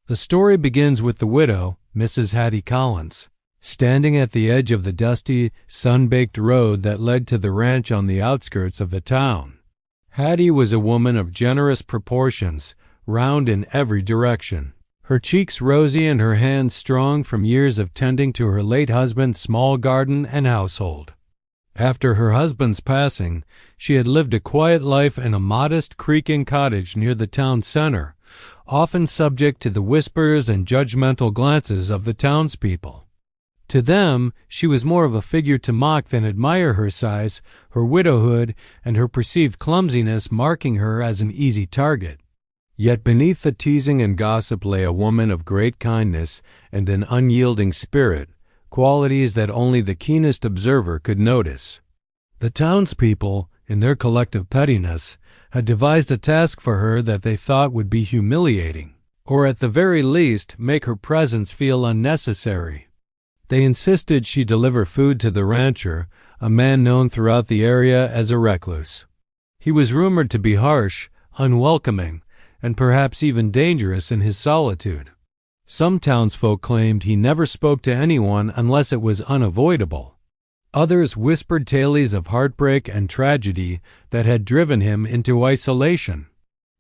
The story begins with the widow, Mrs. Hattie Collins, standing at the edge of the dusty, sun-baked road that led to the ranch on the outskirts of the town. Hattie was a woman of generous proportions, round in every direction, her cheeks rosy and her hands strong from years of tending to her late husband's small garden and household. After her husband's passing, she had lived a quiet life in a modest, creaking cottage near the town center, often subject to the whispers and judgmental glances of the townspeople. To them, she was more of a figure to mock than admire, her size, her widowhood, and her perceived clumsiness marking her as an easy target. Yet beneath the teasing and gossip lay a woman of great kindness and an unyielding spirit, qualities that only the keenest observer could notice. The townspeople, in their collective pettiness, had devised a task for her that they thought would be humiliating, or at the very least make her presence feel unnecessary. They insisted she deliver food to the rancher, a man known throughout the area as a recluse. He was rumored to be harsh, unwelcoming, and perhaps even dangerous in his solitude. Some townsfolk claimed he never spoke to anyone unless it was unavoidable. Others whispered tales of heartbreak and tragedy that had driven him into isolation.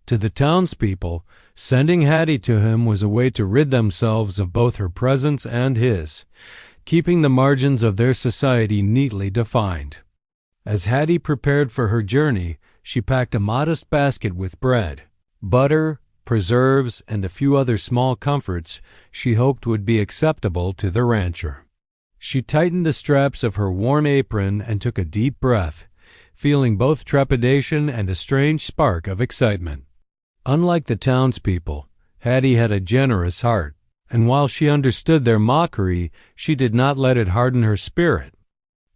To the townspeople, sending Hattie to him was a way to rid themselves of both her presence and his, keeping the margins of their society neatly defined. As Hattie prepared for her journey, she packed a modest basket with bread, butter, preserves, and a few other small comforts she hoped would be acceptable to the rancher. She tightened the straps of her warm apron and took a deep breath, feeling both trepidation and a strange spark of excitement. Unlike the townspeople, Hattie had a generous heart, and while she understood their mockery, she did not let it harden her spirit.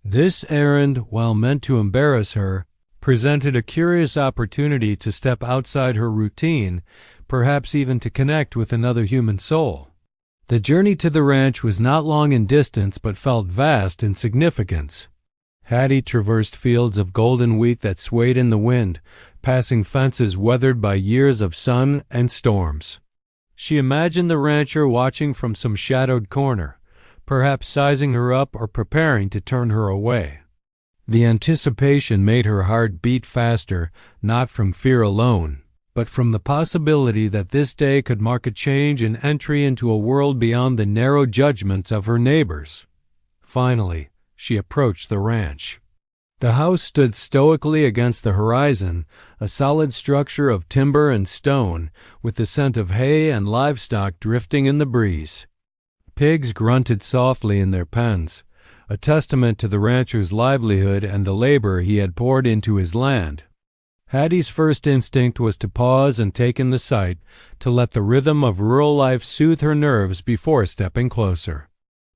This errand, while meant to embarrass her, presented a curious opportunity to step outside her routine, perhaps even to connect with another human soul. The journey to the ranch was not long in distance but felt vast in significance. Hattie traversed fields of golden wheat that swayed in the wind, passing fences weathered by years of sun and storms. She imagined the rancher watching from some shadowed corner, perhaps sizing her up or preparing to turn her away. The anticipation made her heart beat faster, not from fear alone, but from the possibility that this day could mark a change and entry into a world beyond the narrow judgments of her neighbors. Finally, she approached the ranch. The house stood stoically against the horizon, a solid structure of timber and stone, with the scent of hay and livestock drifting in the breeze. Pigs grunted softly in their pens, a testament to the rancher's livelihood and the labor he had poured into his land. Hattie's first instinct was to pause and take in the sight, to let the rhythm of rural life soothe her nerves before stepping closer.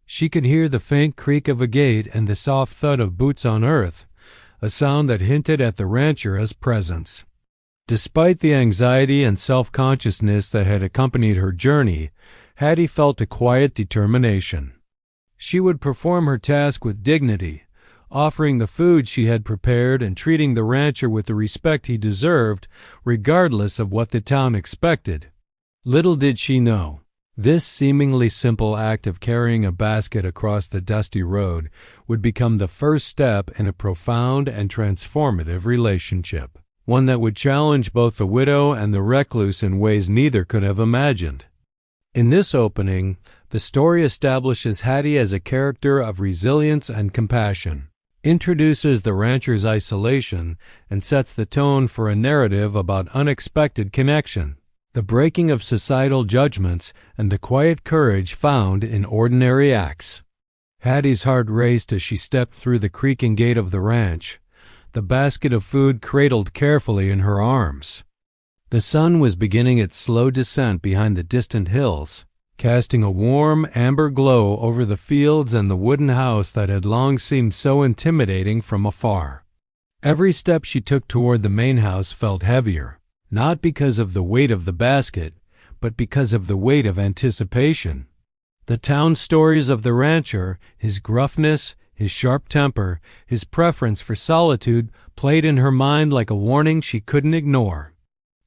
She could hear the faint creak of a gate and the soft thud of boots on earth, a sound that hinted at the rancher's presence. Despite the anxiety and self-consciousness that had accompanied her journey, Hattie felt a quiet determination. She would perform her task with dignity, offering the food she had prepared and treating the rancher with the respect he deserved, regardless of what the town expected. Little did she know, this seemingly simple act of carrying a basket across the dusty road would become the first step in a profound and transformative relationship, one that would challenge both the widow and the recluse in ways neither could have imagined. In this opening, the story establishes Hattie as a character of resilience and compassion, introduces the rancher's isolation, and sets the tone for a narrative about unexpected connection, the breaking of societal judgments, and the quiet courage found in ordinary acts. Hattie's heart raced as she stepped through the creaking gate of the ranch, the basket of food cradled carefully in her arms. The sun was beginning its slow descent behind the distant hills, casting a warm, amber glow over the fields and the wooden house that had long seemed so intimidating from afar. Every step she took toward the main house felt heavier, not because of the weight of the basket, but because of the weight of anticipation. The town stories of the rancher, his gruffness, his sharp temper, his preference for solitude played in her mind like a warning she couldn't ignore.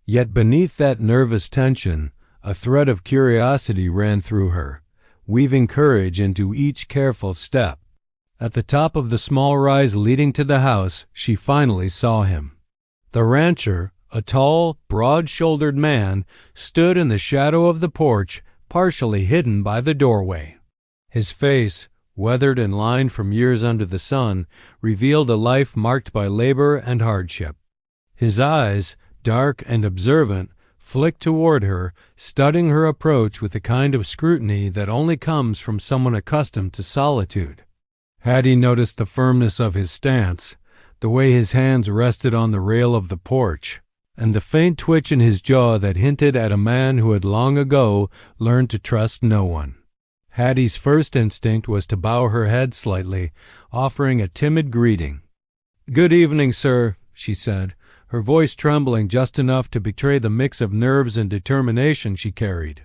Yet beneath that nervous tension, A thread of curiosity ran through her, weaving courage into each careful step. At the top of the small rise leading to the house, she finally saw him. The rancher, a tall, broad-shouldered man, stood in the shadow of the porch, partially hidden by the doorway. His face, weathered and lined from years under the sun, revealed a life marked by labor and hardship. His eyes, dark and observant, flicked toward her, studying her approach with the kind of scrutiny that only comes from someone accustomed to solitude. Hattie noticed the firmness of his stance, the way his hands rested on the rail of the porch, and the faint twitch in his jaw that hinted at a man who had long ago learned to trust no one. Hattie's first instinct was to bow her head slightly, offering a timid greeting. "Good evening, sir," she said, her voice trembling just enough to betray the mix of nerves and determination she carried.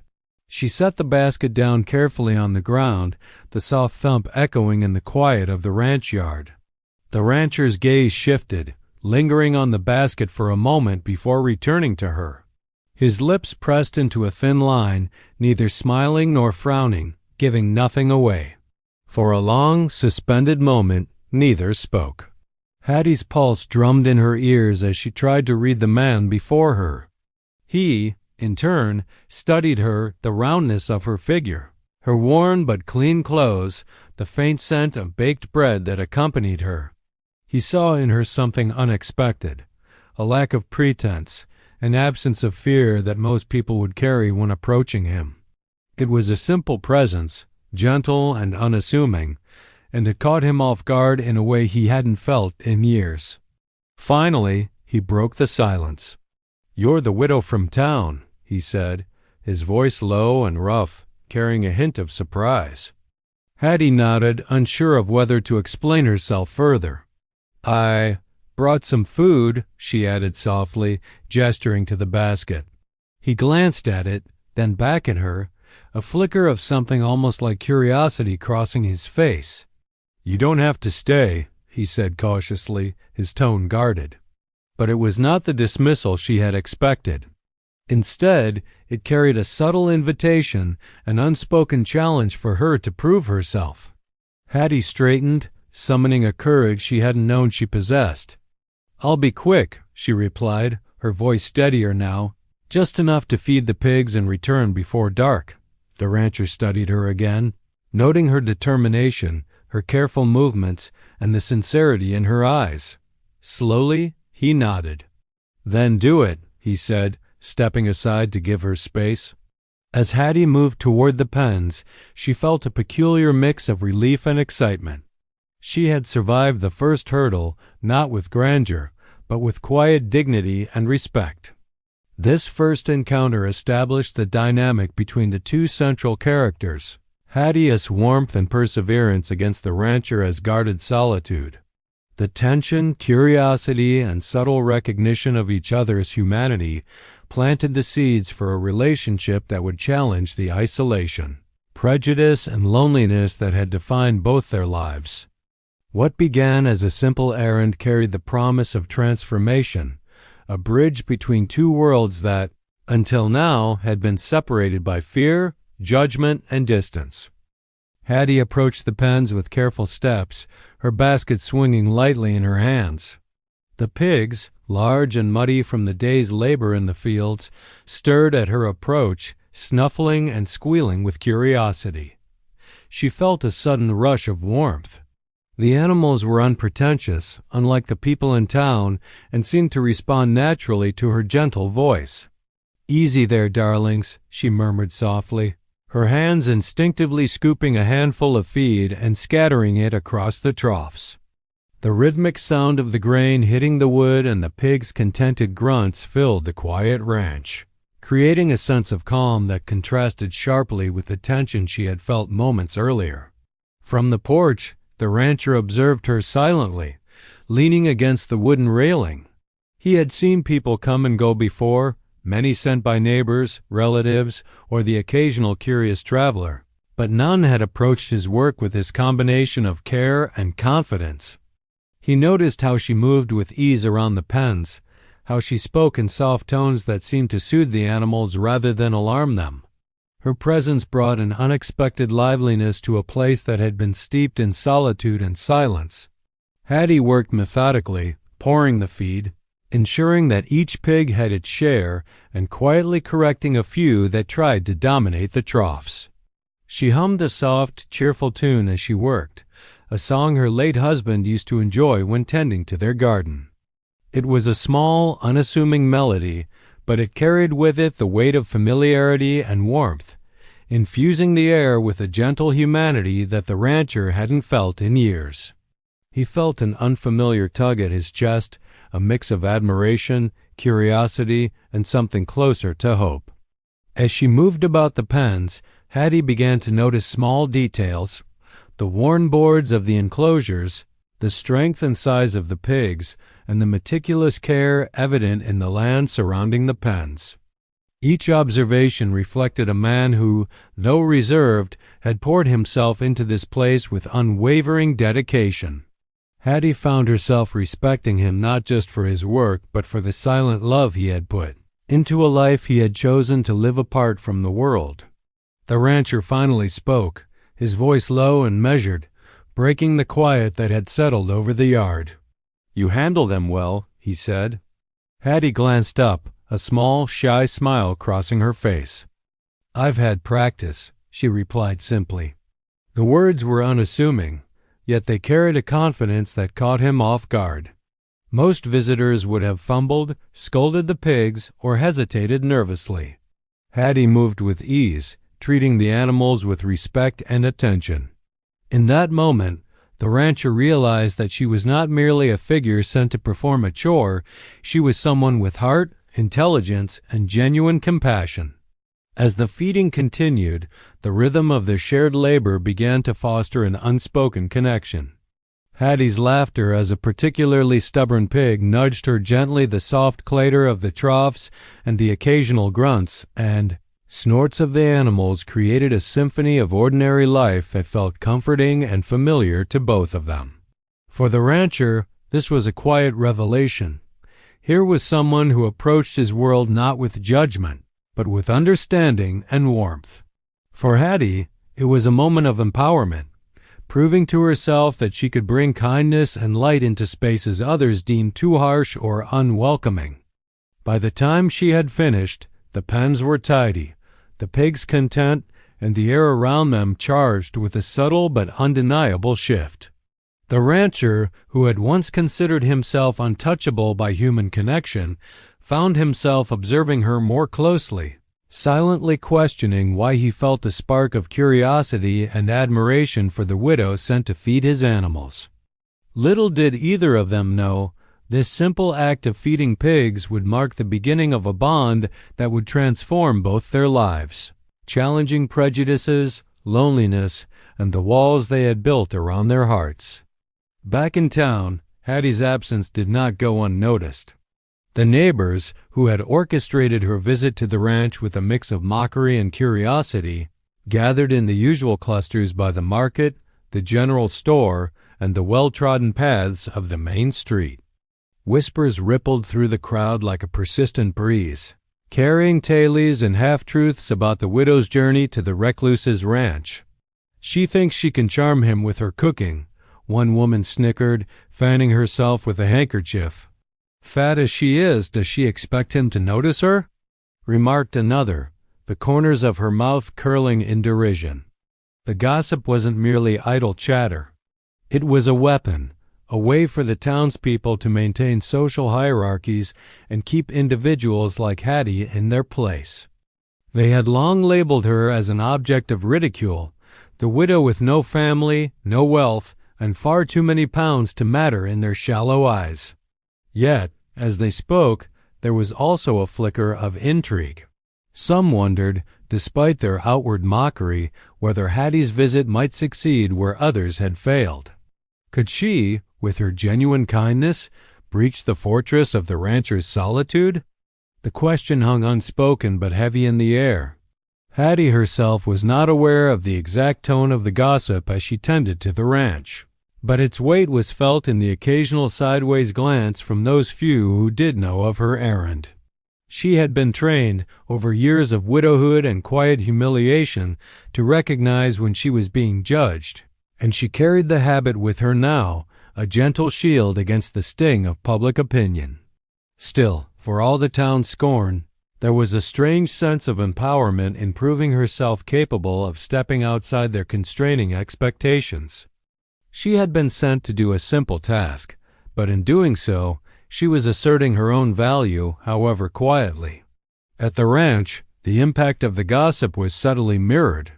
She set the basket down carefully on the ground, the soft thump echoing in the quiet of the ranch yard. The rancher's gaze shifted, lingering on the basket for a moment before returning to her. His lips pressed into a thin line, neither smiling nor frowning, giving nothing away. For a long, suspended moment, neither spoke. Hattie's pulse drummed in her ears as she tried to read the man before her. He, in turn, studied her, the roundness of her figure, her worn but clean clothes, the faint scent of baked bread that accompanied her. He saw in her something unexpected, a lack of pretense, an absence of fear that most people would carry when approaching him. It was a simple presence, gentle and unassuming, and it caught him off guard in a way he hadn't felt in years. Finally, he broke the silence. "You're the widow from town," he said, his voice low and rough, carrying a hint of surprise. Hattie nodded, unsure of whether to explain herself further. "I brought some food," she added softly, gesturing to the basket. He glanced at it, then back at her, a flicker of something almost like curiosity crossing his face. "You don't have to stay," he said cautiously, his tone guarded. But it was not the dismissal she had expected. Instead, it carried a subtle invitation, an unspoken challenge for her to prove herself. Hattie straightened, summoning a courage she hadn't known she possessed. "I'll be quick," she replied, her voice steadier now, "just enough to feed the pigs and return before dark." The rancher studied her again, noting her determination, her careful movements, and the sincerity in her eyes. Slowly, he nodded. "Then do it," he said, stepping aside to give her space. As Hattie moved toward the pens, she felt a peculiar mix of relief and excitement. She had survived the first hurdle, not with grandeur, but with quiet dignity and respect. This first encounter established the dynamic between the two central characters, Hattie as warmth and perseverance against the rancher as guarded solitude. The tension, curiosity, and subtle recognition of each other's humanity planted the seeds for a relationship that would challenge the isolation, prejudice, and loneliness that had defined both their lives. What began as a simple errand carried the promise of transformation, a bridge between two worlds that, until now, had been separated by fear, judgment, and distance. Hattie approached the pens with careful steps, her basket swinging lightly in her hands. The pigs, large and muddy from the day's labor in the fields, stirred at her approach, snuffling and squealing with curiosity. She felt a sudden rush of warmth. The animals were unpretentious, unlike the people in town, and seemed to respond naturally to her gentle voice. "Easy there, darlings," she murmured softly, her hands instinctively scooping a handful of feed and scattering it across the troughs. The rhythmic sound of the grain hitting the wood and the pigs' contented grunts filled the quiet ranch, creating a sense of calm that contrasted sharply with the tension she had felt moments earlier. From the porch, the rancher observed her silently, leaning against the wooden railing. He had seen people come and go before, many sent by neighbors, relatives, or the occasional curious traveler, but none had approached his work with this combination of care and confidence. He noticed how she moved with ease around the pens, how she spoke in soft tones that seemed to soothe the animals rather than alarm them. Her presence brought an unexpected liveliness to a place that had been steeped in solitude and silence. Hattie worked methodically, pouring the feed, ensuring that each pig had its share, and quietly correcting a few that tried to dominate the troughs. She hummed a soft, cheerful tune as she worked, a song her late husband used to enjoy when tending to their garden. It was a small, unassuming melody, but it carried with it the weight of familiarity and warmth, infusing the air with a gentle humanity that the rancher hadn't felt in years. He felt an unfamiliar tug at his chest, a mix of admiration, curiosity, and something closer to hope. As she moved about the pens, Hattie began to notice small details: the worn boards of the enclosures, the strength and size of the pigs, and the meticulous care evident in the land surrounding the pens. Each observation reflected a man who, though reserved, had poured himself into this place with unwavering dedication. Hattie found herself respecting him not just for his work, but for the silent love he had put into a life he had chosen to live apart from the world. The rancher finally spoke, his voice low and measured, breaking the quiet that had settled over the yard. "You handle them well," he said. Hattie glanced up, a small, shy smile crossing her face. "I've had practice," she replied simply. The words were unassuming, yet they carried a confidence that caught him off guard. Most visitors would have fumbled, scolded the pigs, or hesitated nervously. Hattie moved with ease, treating the animals with respect and attention. In that moment, the rancher realized that she was not merely a figure sent to perform a chore, she was someone with heart, intelligence, and genuine compassion. As the feeding continued, the rhythm of their shared labor began to foster an unspoken connection. Hattie's laughter as a particularly stubborn pig nudged her gently, the soft clatter of the troughs and the occasional grunts and snorts of the animals created a symphony of ordinary life that felt comforting and familiar to both of them. For the rancher, this was a quiet revelation. Here was someone who approached his world not with judgment, but with understanding and warmth. For Hattie, it was a moment of empowerment, proving to herself that she could bring kindness and light into spaces others deemed too harsh or unwelcoming. By the time she had finished, the pens were tidy, the pigs content, and the air around them charged with a subtle but undeniable shift. The rancher, who had once considered himself untouchable by human connection, found himself observing her more closely, silently questioning why he felt a spark of curiosity and admiration for the widow sent to feed his animals. Little did either of them know, this simple act of feeding pigs would mark the beginning of a bond that would transform both their lives, challenging prejudices, loneliness, and the walls they had built around their hearts. Back in town, Hattie's absence did not go unnoticed. The neighbors, who had orchestrated her visit to the ranch with a mix of mockery and curiosity, gathered in the usual clusters by the market, the general store, and the well-trodden paths of the main street. Whispers rippled through the crowd like a persistent breeze, carrying tales and half-truths about the widow's journey to the recluse's ranch. "She thinks she can charm him with her cooking," one woman snickered, fanning herself with a handkerchief. "Fat as she is, does she expect him to notice her?" remarked another, the corners of her mouth curling in derision. The gossip wasn't merely idle chatter. It was a weapon, a way for the townspeople to maintain social hierarchies and keep individuals like Hattie in their place. They had long labeled her as an object of ridicule, the widow with no family, no wealth, and far too many pounds to matter in their shallow eyes. Yet, as they spoke, there was also a flicker of intrigue. Some wondered, despite their outward mockery, whether Hattie's visit might succeed where others had failed. Could she, with her genuine kindness, breach the fortress of the rancher's solitude? The question hung unspoken but heavy in the air. Hattie herself was not aware of the exact tone of the gossip as she tended to the ranch. but its weight was felt in the occasional sideways glance from those few who did know of her errand. She had been trained, over years of widowhood and quiet humiliation, to recognize when she was being judged, and she carried the habit with her now, a gentle shield against the sting of public opinion. Still, for all the town's scorn, there was a strange sense of empowerment in proving herself capable of stepping outside their constraining expectations. She had been sent to do a simple task, but in doing so, she was asserting her own value, however quietly. At the ranch, the impact of the gossip was subtly mirrored.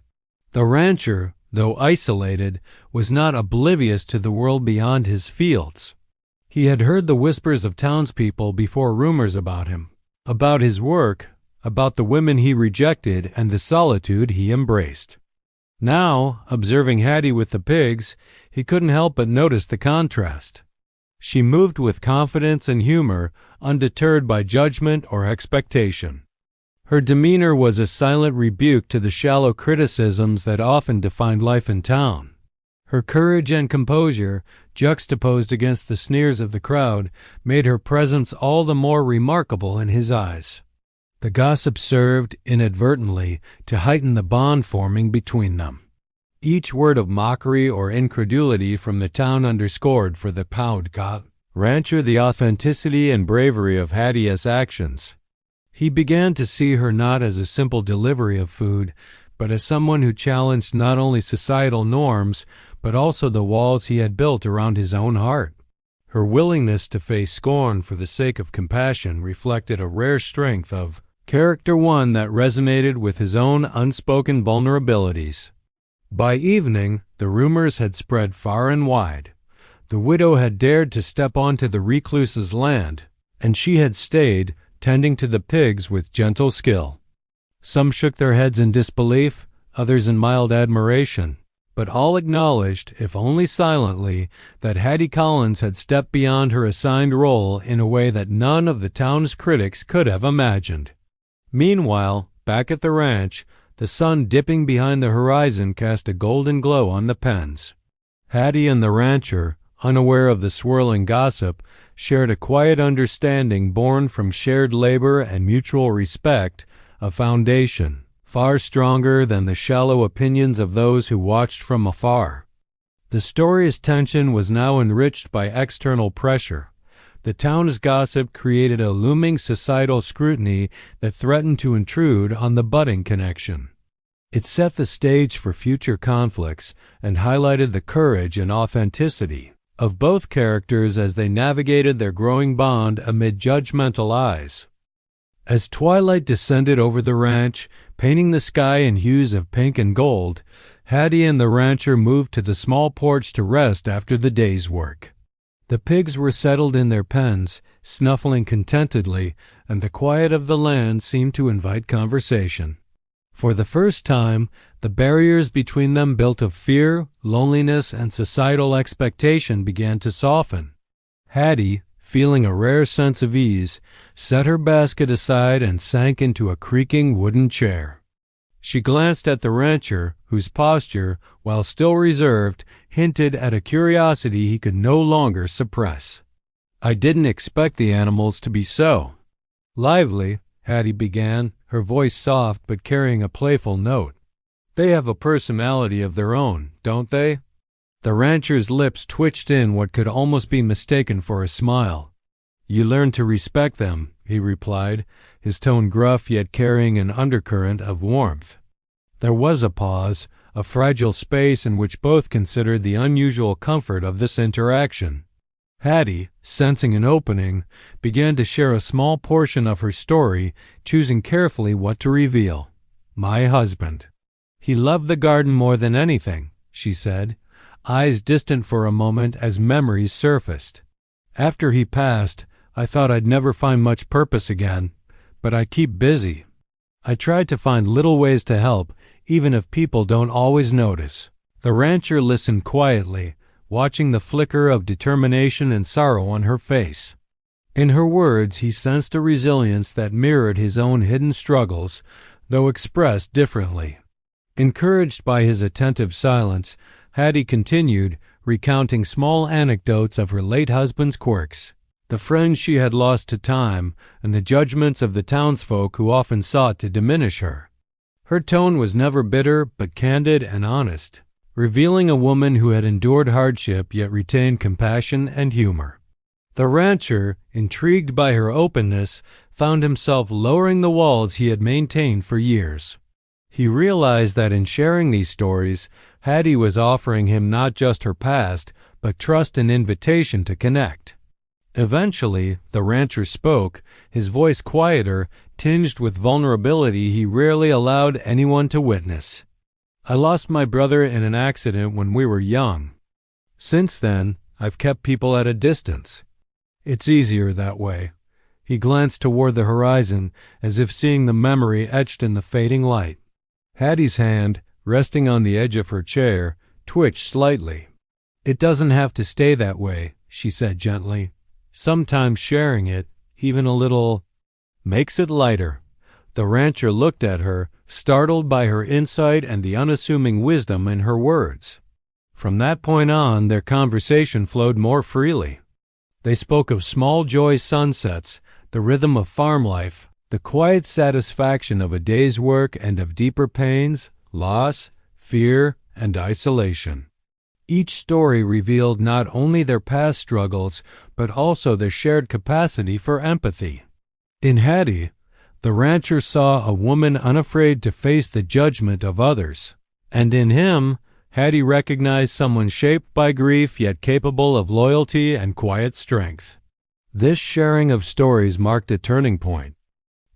The rancher, though isolated, was not oblivious to the world beyond his fields. He had heard the whispers of townspeople before rumors about him, about his work, about the women he rejected and the solitude he embraced. Now, observing Hattie with the pigs, he couldn't help but notice the contrast. She moved with confidence and humor, undeterred by judgment or expectation. Her demeanor was a silent rebuke to the shallow criticisms that often defined life in town. Her courage and composure, juxtaposed against the sneers of the crowd, made her presence all the more remarkable in his eyes. The gossip served, inadvertently, to heighten the bond forming between them. Each word of mockery or incredulity from the town underscored for the proud rancher the authenticity and bravery of Hattie's actions. He began to see her not as a simple delivery of food, but as someone who challenged not only societal norms, but also the walls he had built around his own heart. Her willingness to face scorn for the sake of compassion reflected a rare strength of character, one that resonated with his own unspoken vulnerabilities. By evening, the rumors had spread far and wide. The widow had dared to step onto the recluse's land, and she had stayed, tending to the pigs with gentle skill. Some shook their heads in disbelief, others in mild admiration, but all acknowledged, if only silently, that Hattie Collins had stepped beyond her assigned role in a way that none of the town's critics could have imagined. Meanwhile, back at the ranch, the sun dipping behind the horizon cast a golden glow on the pens. Hattie and the rancher, unaware of the swirling gossip, shared a quiet understanding born from shared labor and mutual respect, a foundation far stronger than the shallow opinions of those who watched from afar. The story's tension was now enriched by external pressure. The town's gossip created a looming societal scrutiny that threatened to intrude on the budding connection. It set the stage for future conflicts and highlighted the courage and authenticity of both characters as they navigated their growing bond amid judgmental eyes. As twilight descended over the ranch, painting the sky in hues of pink and gold, Hattie and the rancher moved to the small porch to rest after the day's work. The pigs were settled in their pens, snuffling contentedly, and the quiet of the land seemed to invite conversation. For the first time, the barriers between them built of fear, loneliness, and societal expectation began to soften. Hattie, feeling a rare sense of ease, set her basket aside and sank into a creaking wooden chair. She glanced at the rancher, whose posture, while still reserved, hinted at a curiosity he could no longer suppress. "I didn't expect the animals to be so lively," Hattie began, her voice soft but carrying a playful note. "They have a personality of their own, don't they?" The rancher's lips twitched in what could almost be mistaken for a smile. "You learn to respect them," he replied, his tone gruff yet carrying an undercurrent of warmth. There was a pause, a fragile space in which both considered the unusual comfort of this interaction. Hattie, sensing an opening, began to share a small portion of her story, choosing carefully what to reveal. "My husband. He loved the garden more than anything," she said, eyes distant for a moment as memories surfaced. "After he passed, I thought I'd never find much purpose again, but I keep busy. I tried to find little ways to help, even if people don't always notice." The rancher listened quietly, watching the flicker of determination and sorrow on her face. In her words, he sensed a resilience that mirrored his own hidden struggles, though expressed differently. Encouraged by his attentive silence, Hattie continued, recounting small anecdotes of her late husband's quirks, the friends she had lost to time, and the judgments of the townsfolk who often sought to diminish her. Her tone was never bitter, but candid and honest, revealing a woman who had endured hardship yet retained compassion and humor. The rancher, intrigued by her openness, found himself lowering the walls he had maintained for years. He realized that in sharing these stories, Hattie was offering him not just her past, but trust and invitation to connect. Eventually, the rancher spoke, his voice quieter, tinged with vulnerability he rarely allowed anyone to witness. I lost my brother in an accident when we were young. Since then, I've kept people at a distance. It's easier that way. He glanced toward the horizon, as if seeing the memory etched in the fading light. Hattie's hand, resting on the edge of her chair, twitched slightly. It doesn't have to stay that way, she said gently. Sometimes sharing it, even a little, makes it lighter. The rancher looked at her, startled by her insight and the unassuming wisdom in her words. From that point on, their conversation flowed more freely. They spoke of small joy sunsets, the rhythm of farm life, the quiet satisfaction of a day's work, and of deeper pains, loss, fear, and isolation. Each story revealed not only their past struggles, but also their shared capacity for empathy. In Hattie, the rancher saw a woman unafraid to face the judgment of others, and in him, Hattie recognized someone shaped by grief yet capable of loyalty and quiet strength. This sharing of stories marked a turning point.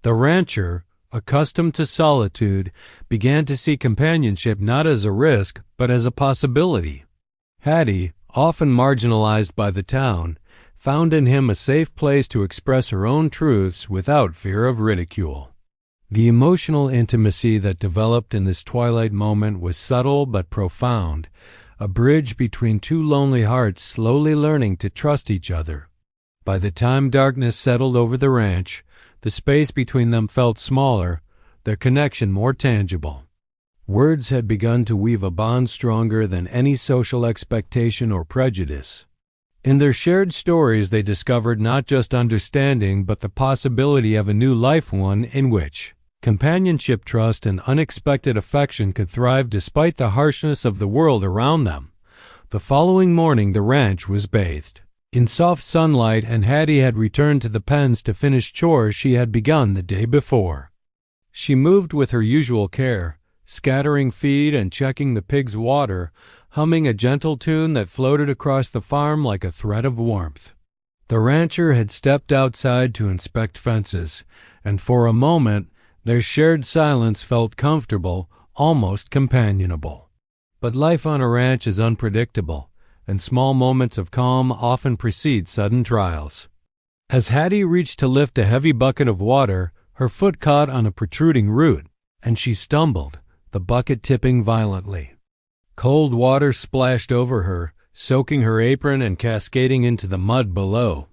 The rancher, accustomed to solitude, began to see companionship not as a risk, but as a possibility. Hattie, often marginalized by the town, found in him a safe place to express her own truths without fear of ridicule. The emotional intimacy that developed in this twilight moment was subtle but profound, a bridge between two lonely hearts slowly learning to trust each other. By the time darkness settled over the ranch, the space between them felt smaller, their connection more tangible. Words had begun to weave a bond stronger than any social expectation or prejudice. In their shared stories, they discovered not just understanding, but the possibility of a new life, one in which companionship, trust, and unexpected affection could thrive despite the harshness of the world around them. The following morning, the ranch was bathed in soft sunlight, and Hattie had returned to the pens to finish chores she had begun the day before. She moved with her usual care, scattering feed and checking the pigs' water, humming a gentle tune that floated across the farm like a thread of warmth. The rancher had stepped outside to inspect fences, and for a moment their shared silence felt comfortable, almost companionable. But life on a ranch is unpredictable, and small moments of calm often precede sudden trials. As Hattie reached to lift a heavy bucket of water, her foot caught on a protruding root, and she stumbled, the bucket tipping violently. Cold water splashed over her, soaking her apron and cascading into the mud below.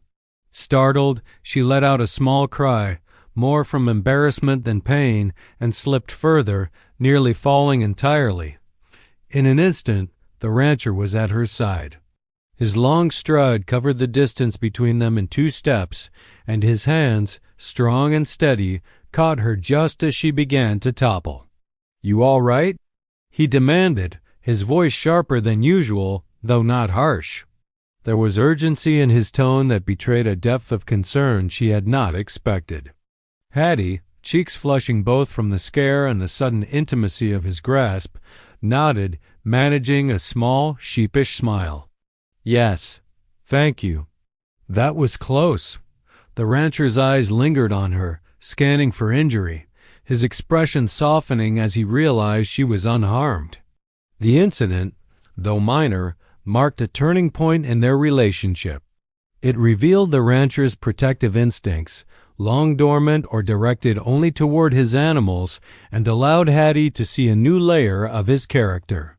Startled, she let out a small cry, more from embarrassment than pain, and slipped further, nearly falling entirely. In an instant, the rancher was at her side. His long stride covered the distance between them in 2 steps, and his hands, strong and steady, caught her just as she began to topple. "You all right?" he demanded, his voice sharper than usual, though not harsh. There was urgency in his tone that betrayed a depth of concern she had not expected. Hattie, cheeks flushing both from the scare and the sudden intimacy of his grasp, nodded, managing a small, sheepish smile. "Yes, thank you." That was close. The rancher's eyes lingered on her, scanning for injury, his expression softening as he realized she was unharmed. The incident, though minor, marked a turning point in their relationship. It revealed the rancher's protective instincts, long dormant or directed only toward his animals, and allowed Hattie to see a new layer of his character.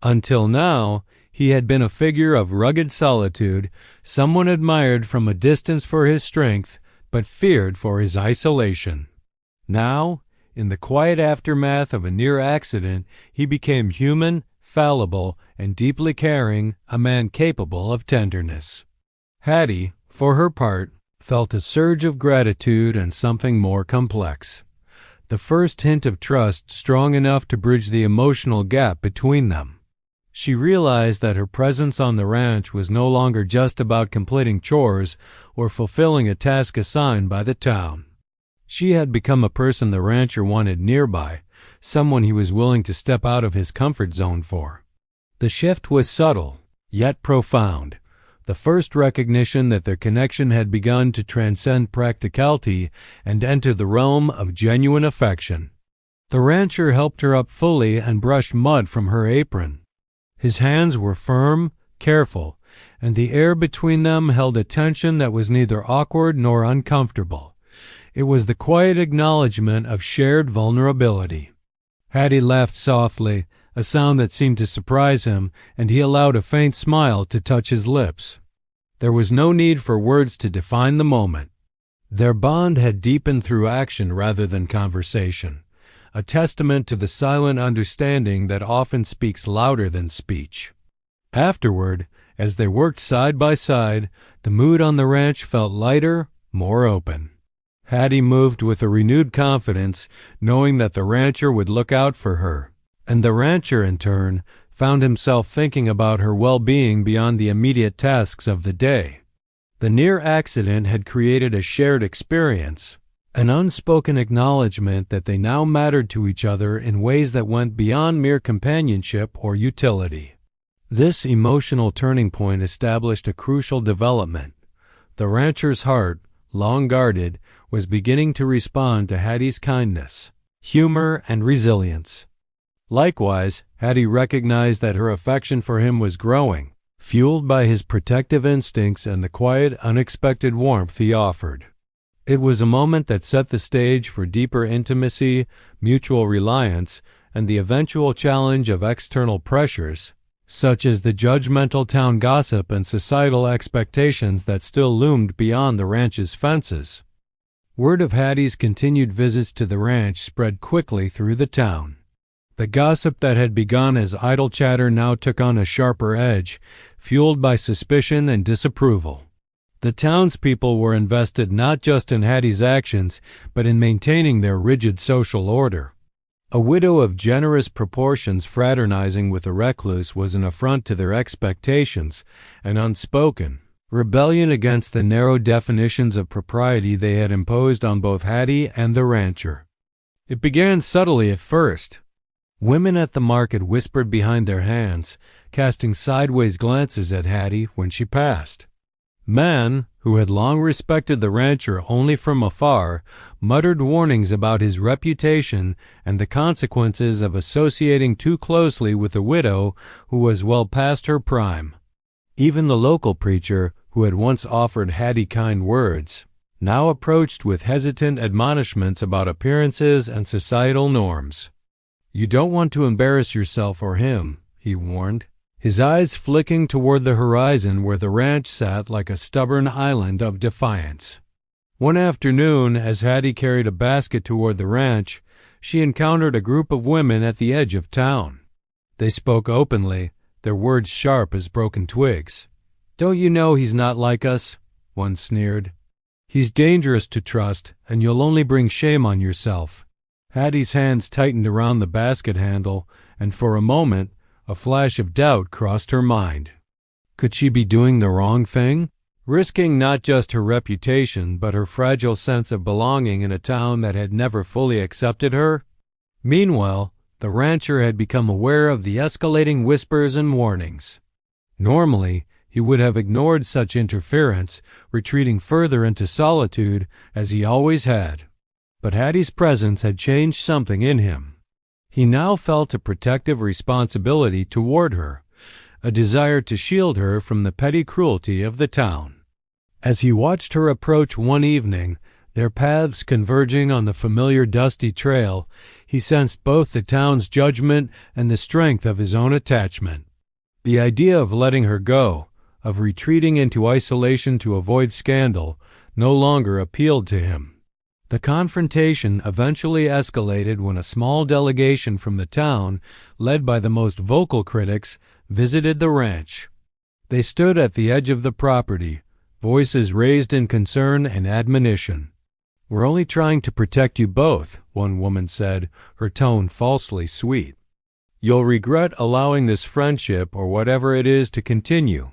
Until now, he had been a figure of rugged solitude, someone admired from a distance for his strength, but feared for his isolation. Now, in the quiet aftermath of a near accident, he became human, fallible, and deeply caring, a man capable of tenderness. Hattie, for her part, felt a surge of gratitude and something more complex. The first hint of trust strong enough to bridge the emotional gap between them. She realized that her presence on the ranch was no longer just about completing chores or fulfilling a task assigned by the town. She had become a person the rancher wanted nearby, someone he was willing to step out of his comfort zone for. The shift was subtle, yet profound. The first recognition that their connection had begun to transcend practicality and enter the realm of genuine affection. The rancher helped her up fully and brushed mud from her apron. His hands were firm, careful, and the air between them held a tension that was neither awkward nor uncomfortable. It was the quiet acknowledgement of shared vulnerability. Hattie laughed softly, a sound that seemed to surprise him, and he allowed a faint smile to touch his lips. There was no need for words to define the moment. Their bond had deepened through action rather than conversation, a testament to the silent understanding that often speaks louder than speech. Afterward, as they worked side by side, the mood on the ranch felt lighter, more open. Hattie moved with a renewed confidence, knowing that the rancher would look out for her, and the rancher, in turn, found himself thinking about her well-being beyond the immediate tasks of the day. The near accident had created a shared experience, an unspoken acknowledgement that they now mattered to each other in ways that went beyond mere companionship or utility. This emotional turning point established a crucial development. The rancher's heart, long guarded, was beginning to respond to Hattie's kindness, humor, and resilience. Likewise, Hattie recognized that her affection for him was growing, fueled by his protective instincts and the quiet, unexpected warmth he offered. It was a moment that set the stage for deeper intimacy, mutual reliance, and the eventual challenge of external pressures, such as the judgmental town gossip and societal expectations that still loomed beyond the ranch's fences. Word of Hattie's continued visits to the ranch spread quickly through the town. The gossip that had begun as idle chatter now took on a sharper edge, fueled by suspicion and disapproval. The townspeople were invested not just in Hattie's actions, but in maintaining their rigid social order. A widow of generous proportions fraternizing with a recluse was an affront to their expectations, an unspoken rebellion against the narrow definitions of propriety they had imposed on both Hattie and the rancher. It began subtly at first. Women at the market whispered behind their hands, casting sideways glances at Hattie when she passed. Men, who had long respected the rancher only from afar, muttered warnings about his reputation and the consequences of associating too closely with a widow who was well past her prime. Even the local preacher, who had once offered Hattie kind words, now approached with hesitant admonishments about appearances and societal norms. "You don't want to embarrass yourself or him," he warned, his eyes flicking toward the horizon where the ranch sat like a stubborn island of defiance. One afternoon, as Hattie carried a basket toward the ranch, she encountered a group of women at the edge of town. They spoke openly, their words sharp as broken twigs. "Don't you know he's not like us?" one sneered. "He's dangerous to trust, and you'll only bring shame on yourself." Hattie's hands tightened around the basket handle, and for a moment, a flash of doubt crossed her mind. Could she be doing the wrong thing? Risking not just her reputation, but her fragile sense of belonging in a town that had never fully accepted her? Meanwhile, the rancher had become aware of the escalating whispers and warnings. Normally, he would have ignored such interference, retreating further into solitude, as he always had. But Hattie's presence had changed something in him. He now felt a protective responsibility toward her, a desire to shield her from the petty cruelty of the town. As he watched her approach one evening, their paths converging on the familiar dusty trail, he sensed both the town's judgment and the strength of his own attachment. The idea of letting her go, of retreating into isolation to avoid scandal, no longer appealed to him. The confrontation eventually escalated when a small delegation from the town, led by the most vocal critics, visited the ranch. They stood at the edge of the property, voices raised in concern and admonition. "We're only trying to protect you both," one woman said, her tone falsely sweet. "You'll regret allowing this friendship or whatever it is to continue."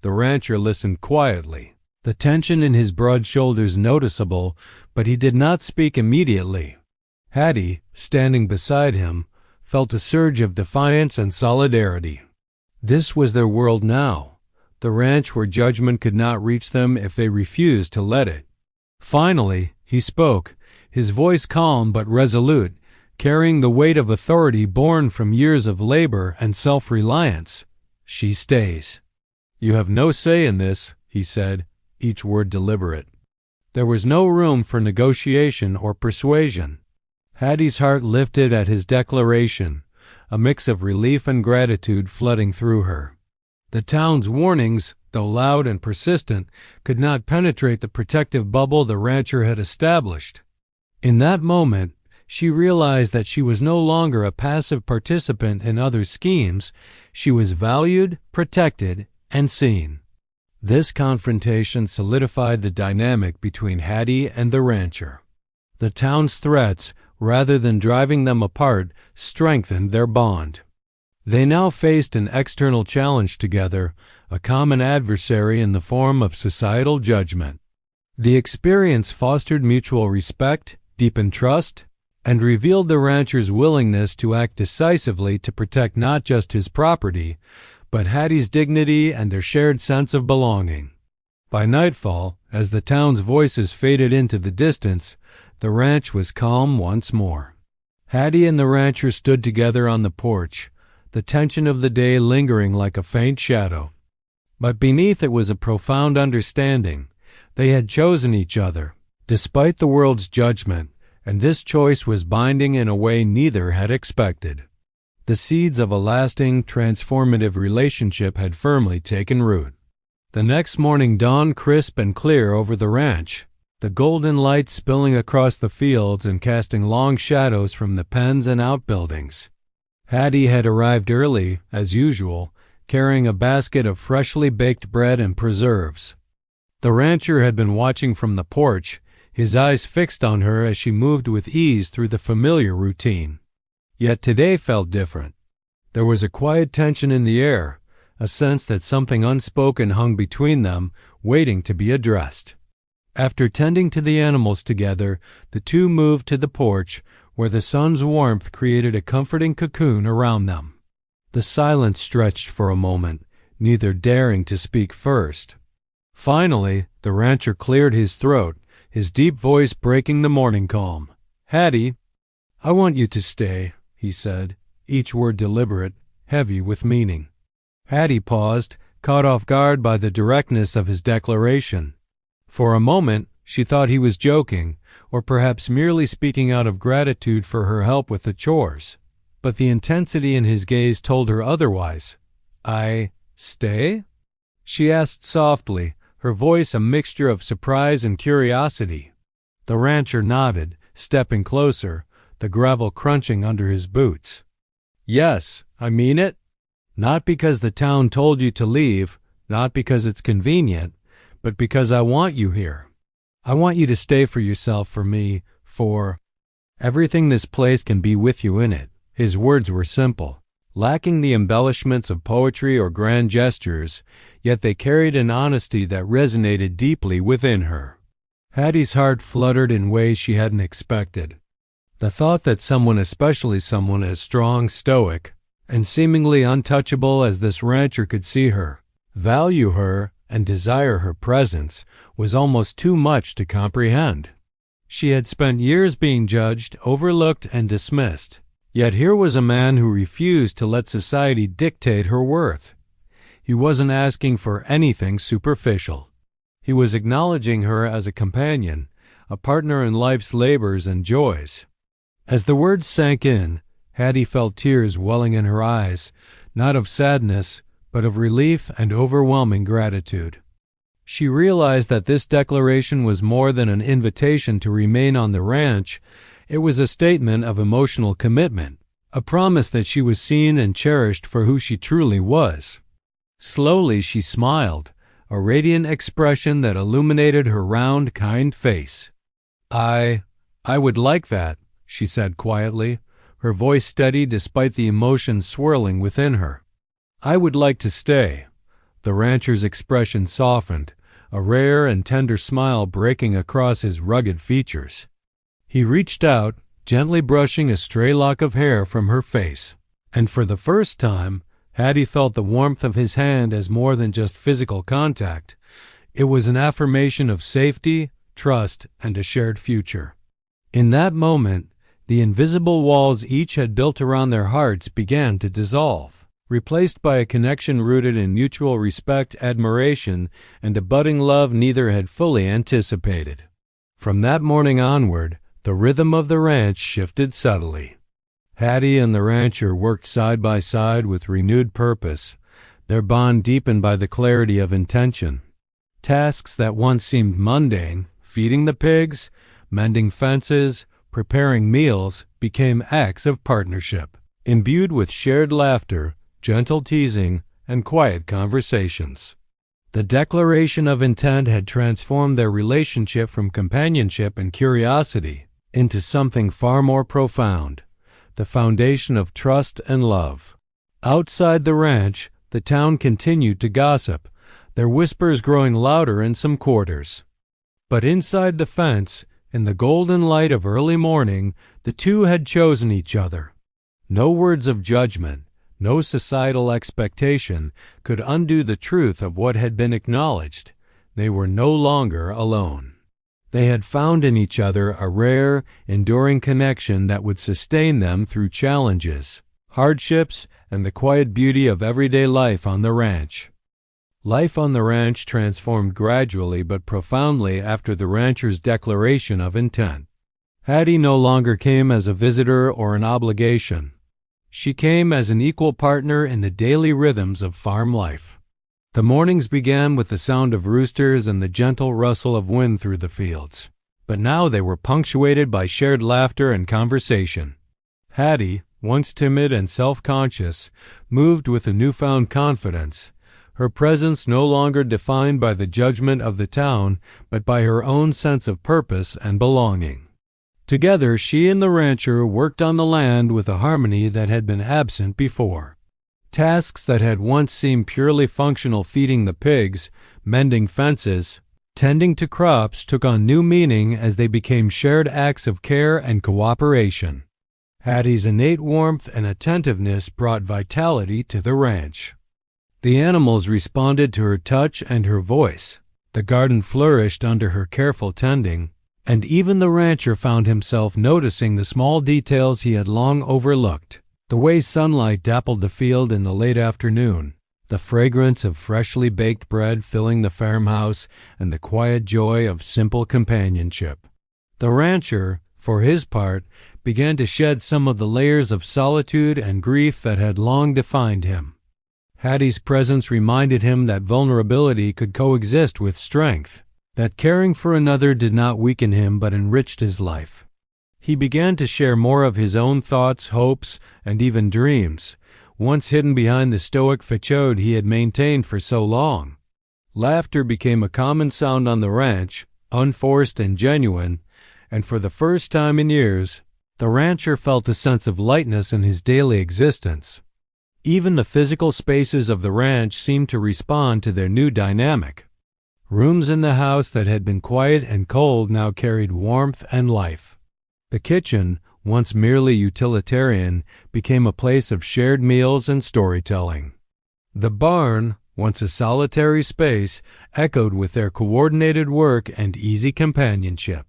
The rancher listened quietly, the tension in his broad shoulders noticeable, but he did not speak immediately. Hattie, standing beside him, felt a surge of defiance and solidarity. This was their world now, the ranch where judgment could not reach them if they refused to let it. Finally, he spoke, his voice calm but resolute, carrying the weight of authority born from years of labor and self-reliance. "She stays." "You have no say in this," he said, each word deliberate. There was no room for negotiation or persuasion. Hattie's heart lifted at his declaration, a mix of relief and gratitude flooding through her. The town's warnings, though loud and persistent, could not penetrate the protective bubble the rancher had established. In that moment, she realized that she was no longer a passive participant in others' schemes. She was valued, protected, and seen. This confrontation solidified the dynamic between Hattie and the rancher. The town's threats, rather than driving them apart, strengthened their bond. They now faced an external challenge together, a common adversary in the form of societal judgment. The experience fostered mutual respect, deepened trust, and revealed the rancher's willingness to act decisively to protect not just his property, but Hattie's dignity and their shared sense of belonging. By nightfall, as the town's voices faded into the distance, the ranch was calm once more. Hattie and the rancher stood together on the porch, the tension of the day lingering like a faint shadow. But beneath it was a profound understanding. They had chosen each other, despite the world's judgment, and this choice was binding in a way neither had expected. The seeds of a lasting, transformative relationship had firmly taken root. The next morning dawned crisp and clear over the ranch, the golden light spilling across the fields and casting long shadows from the pens and outbuildings. Hattie had arrived early, as usual, carrying a basket of freshly baked bread and preserves. The rancher had been watching from the porch, his eyes fixed on her as she moved with ease through the familiar routine. Yet today felt different. There was a quiet tension in the air, a sense that something unspoken hung between them, waiting to be addressed. After tending to the animals together, the two moved to the porch, where the sun's warmth created a comforting cocoon around them. The silence stretched for a moment, neither daring to speak first. Finally, the rancher cleared his throat, his deep voice breaking the morning calm. "Hattie, I want you to stay," he said, each word deliberate, heavy with meaning. Hattie paused, caught off guard by the directness of his declaration. For a moment, she thought he was joking, or perhaps merely speaking out of gratitude for her help with the chores. But the intensity in his gaze told her otherwise. "I stay?" she asked softly, her voice a mixture of surprise and curiosity. The rancher nodded, stepping closer, the gravel crunching under his boots. "Yes, I mean it. Not because the town told you to leave, not because it's convenient, but because I want you here. I want you to stay for yourself, for me, for everything this place can be with you in it." His words were simple, lacking the embellishments of poetry or grand gestures, yet they carried an honesty that resonated deeply within her. Hattie's heart fluttered in ways she hadn't expected. The thought that someone, especially someone as strong, stoic, and seemingly untouchable as this rancher could see her, value her, and desire her presence, was almost too much to comprehend. She had spent years being judged, overlooked, and dismissed. Yet here was a man who refused to let society dictate her worth. He wasn't asking for anything superficial. He was acknowledging her as a companion, a partner in life's labors and joys. As the words sank in, Hattie felt tears welling in her eyes, not of sadness, but of relief and overwhelming gratitude. She realized that this declaration was more than an invitation to remain on the ranch. It was a statement of emotional commitment, a promise that she was seen and cherished for who she truly was. Slowly she smiled, a radiant expression that illuminated her round, kind face. I would like that," she said quietly, her voice steady despite the emotion swirling within her. "I would like to stay." The rancher's expression softened, a rare and tender smile breaking across his rugged features. He reached out, gently brushing a stray lock of hair from her face, and for the first time, Hattie felt the warmth of his hand as more than just physical contact. It was an affirmation of safety, trust, and a shared future. In that moment, the invisible walls each had built around their hearts began to dissolve, replaced by a connection rooted in mutual respect, admiration, and a budding love neither had fully anticipated. From that morning onward, the rhythm of the ranch shifted subtly. Hattie and the rancher worked side by side with renewed purpose, their bond deepened by the clarity of intention. Tasks that once seemed mundane, feeding the pigs, mending fences, preparing meals, became acts of partnership, imbued with shared laughter, gentle teasing, and quiet conversations. The declaration of intent had transformed their relationship from companionship and curiosity into something far more profound, the foundation of trust and love. Outside the ranch, the town continued to gossip, their whispers growing louder in some quarters. But inside the fence, in the golden light of early morning, the two had chosen each other. No words of judgment, no societal expectation could undo the truth of what had been acknowledged. They were no longer alone. They had found in each other a rare, enduring connection that would sustain them through challenges, hardships, and the quiet beauty of everyday life on the ranch. Life on the ranch transformed gradually but profoundly after the rancher's declaration of intent. Hattie no longer came as a visitor or an obligation. She came as an equal partner in the daily rhythms of farm life. The mornings began with the sound of roosters and the gentle rustle of wind through the fields, but now they were punctuated by shared laughter and conversation. Hattie, once timid and self-conscious, moved with a newfound confidence, her presence no longer defined by the judgment of the town, but by her own sense of purpose and belonging. Together, she and the rancher worked on the land with a harmony that had been absent before. Tasks that had once seemed purely functional, feeding the pigs, mending fences, tending to crops, took on new meaning as they became shared acts of care and cooperation. Hattie's innate warmth and attentiveness brought vitality to the ranch. The animals responded to her touch and her voice. The garden flourished under her careful tending, and even the rancher found himself noticing the small details he had long overlooked. The way sunlight dappled the field in the late afternoon, the fragrance of freshly baked bread filling the farmhouse, and the quiet joy of simple companionship. The rancher, for his part, began to shed some of the layers of solitude and grief that had long defined him. Hattie's presence reminded him that vulnerability could coexist with strength, that caring for another did not weaken him but enriched his life. He began to share more of his own thoughts, hopes, and even dreams, once hidden behind the stoic facade he had maintained for so long. Laughter became a common sound on the ranch, unforced and genuine, and for the first time in years, the rancher felt a sense of lightness in his daily existence. Even the physical spaces of the ranch seemed to respond to their new dynamic. Rooms in the house that had been quiet and cold now carried warmth and life. The kitchen, once merely utilitarian, became a place of shared meals and storytelling. The barn, once a solitary space, echoed with their coordinated work and easy companionship.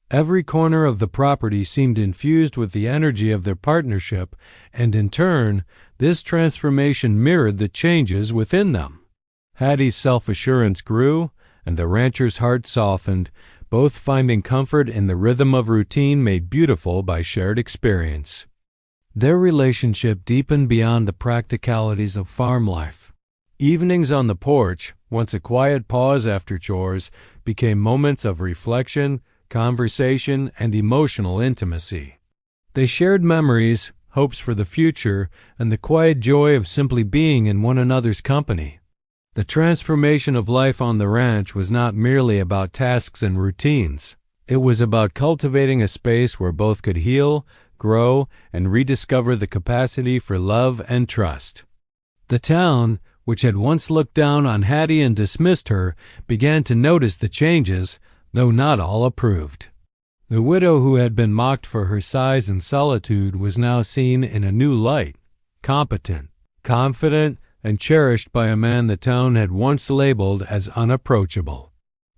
Every corner of the property seemed infused with the energy of their partnership, and in turn, this transformation mirrored the changes within them. Hattie's self-assurance grew, and the rancher's heart softened, both finding comfort in the rhythm of routine made beautiful by shared experience. Their relationship deepened beyond the practicalities of farm life. Evenings on the porch, once a quiet pause after chores, became moments of reflection, conversation, and emotional intimacy. They shared memories, hopes for the future, and the quiet joy of simply being in one another's company. The transformation of life on the ranch was not merely about tasks and routines. It was about cultivating a space where both could heal, grow, and rediscover the capacity for love and trust. The town, which had once looked down on Hattie and dismissed her, began to notice the changes, though not all approved. The widow who had been mocked for her size and solitude was now seen in a new light, competent, confident, and cherished by a man the town had once labeled as unapproachable.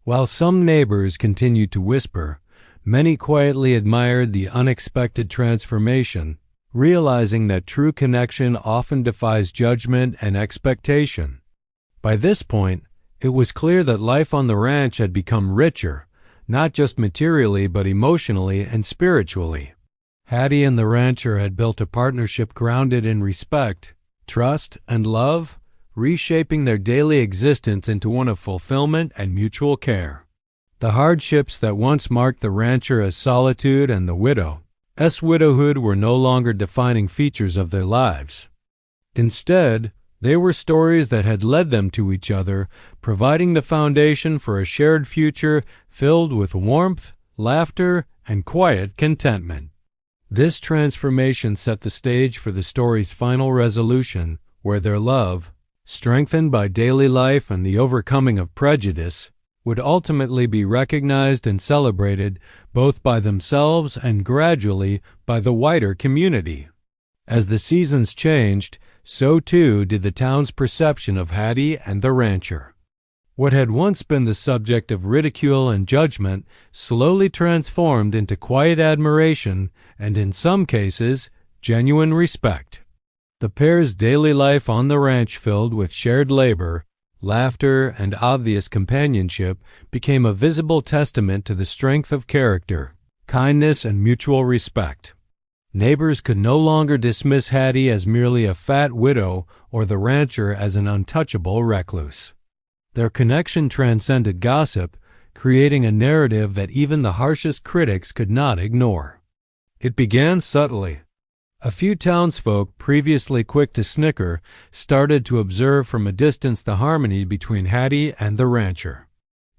While some neighbors continued to whisper, many quietly admired the unexpected transformation, realizing that true connection often defies judgment and expectation. By this point, it was clear that life on the ranch had become richer, not just materially but emotionally and spiritually. Hattie and the rancher had built a partnership grounded in respect, trust, and love, reshaping their daily existence into one of fulfillment and mutual care. The hardships that once marked the rancher as solitude and the widow's widowhood were no longer defining features of their lives. Instead, they were stories that had led them to each other, providing the foundation for a shared future filled with warmth, laughter, and quiet contentment. This transformation set the stage for the story's final resolution, where their love, strengthened by daily life and the overcoming of prejudice, would ultimately be recognized and celebrated both by themselves and gradually by the wider community. As the seasons changed, so too did the town's perception of Hattie and the rancher. What had once been the subject of ridicule and judgment slowly transformed into quiet admiration and, in some cases, genuine respect. The pair's daily life on the ranch, filled with shared labor, laughter, and obvious companionship, became a visible testament to the strength of character, kindness, and mutual respect. Neighbors could no longer dismiss Hattie as merely a fat widow or the rancher as an untouchable recluse. Their connection transcended gossip, creating a narrative that even the harshest critics could not ignore. It began subtly. A few townsfolk, previously quick to snicker, started to observe from a distance the harmony between Hattie and the rancher.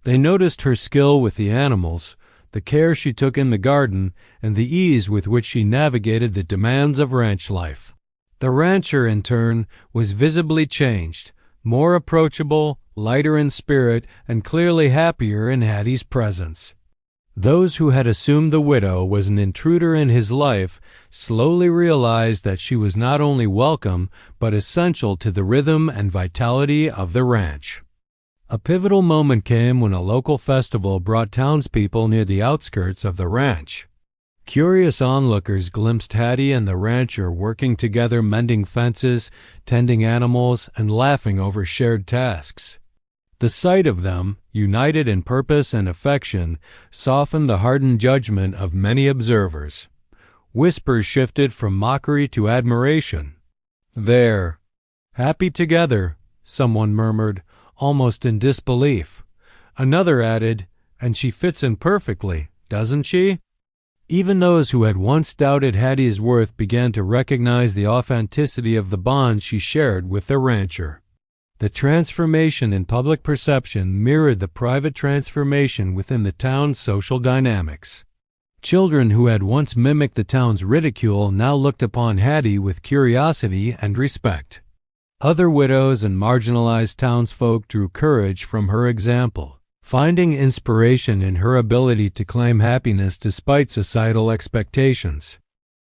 They noticed her skill with the animals, the care she took in the garden, and the ease with which she navigated the demands of ranch life. The rancher, in turn, was visibly changed, more approachable, lighter in spirit, and clearly happier in Hattie's presence. Those who had assumed the widow was an intruder in his life slowly realized that she was not only welcome but essential to the rhythm and vitality of the ranch. A pivotal moment came when a local festival brought townspeople near the outskirts of the ranch. Curious onlookers glimpsed Hattie and the rancher working together, mending fences, tending animals, and laughing over shared tasks. The sight of them, united in purpose and affection, softened the hardened judgment of many observers. Whispers shifted from mockery to admiration. "They're happy together," someone murmured, almost in disbelief. Another added, "And she fits in perfectly, doesn't she?" Even those who had once doubted Hattie's worth began to recognize the authenticity of the bond she shared with the rancher. The transformation in public perception mirrored the private transformation within the town's social dynamics. Children who had once mimicked the town's ridicule now looked upon Hattie with curiosity and respect. Other widows and marginalized townsfolk drew courage from her example, finding inspiration in her ability to claim happiness despite societal expectations.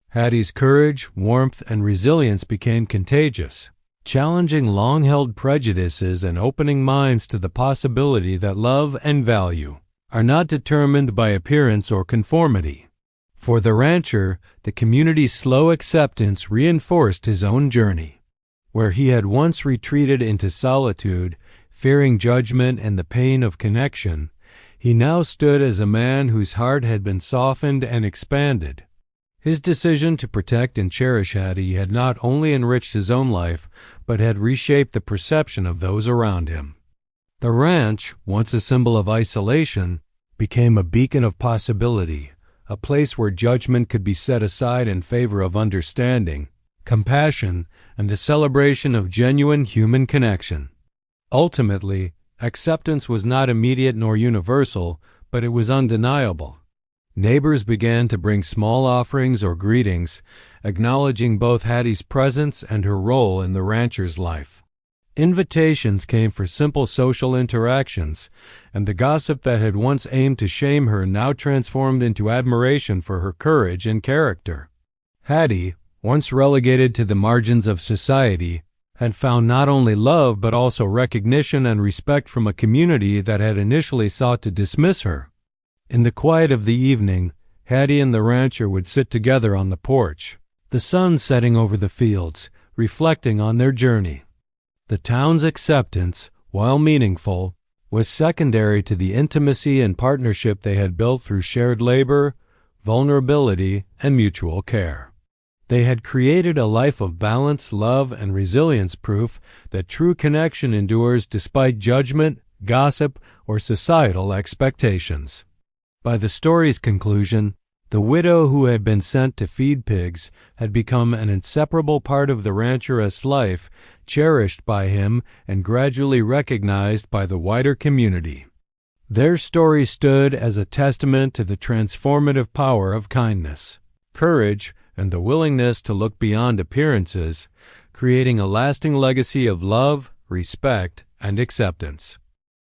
Hattie's courage, warmth, and resilience became contagious, challenging long-held prejudices and opening minds to the possibility that love and value are not determined by appearance or conformity. For the rancher, the community's slow acceptance reinforced his own journey. Where he had once retreated into solitude, fearing judgment and the pain of connection, he now stood as a man whose heart had been softened and expanded. His decision to protect and cherish Hattie had not only enriched his own life, but had reshaped the perception of those around him. The ranch, once a symbol of isolation, became a beacon of possibility, a place where judgment could be set aside in favor of understanding, compassion, and the celebration of genuine human connection. Ultimately, acceptance was not immediate nor universal, but it was undeniable. Neighbors began to bring small offerings or greetings, acknowledging both Hattie's presence and her role in the rancher's life. Invitations came for simple social interactions, and the gossip that had once aimed to shame her now transformed into admiration for her courage and character. Hattie, once relegated to the margins of society, had found not only love but also recognition and respect from a community that had initially sought to dismiss her. In the quiet of the evening, Hattie and the rancher would sit together on the porch, the sun setting over the fields, reflecting on their journey. The town's acceptance, while meaningful, was secondary to the intimacy and partnership they had built through shared labor, vulnerability, and mutual care. They had created a life of balance, love, and resilience, proof that true connection endures despite judgment, gossip, or societal expectations. By the story's conclusion, the widow who had been sent to feed pigs had become an inseparable part of the rancheress' life, cherished by him and gradually recognized by the wider community. Their story stood as a testament to the transformative power of kindness, courage, and the willingness to look beyond appearances, creating a lasting legacy of love, respect, and acceptance.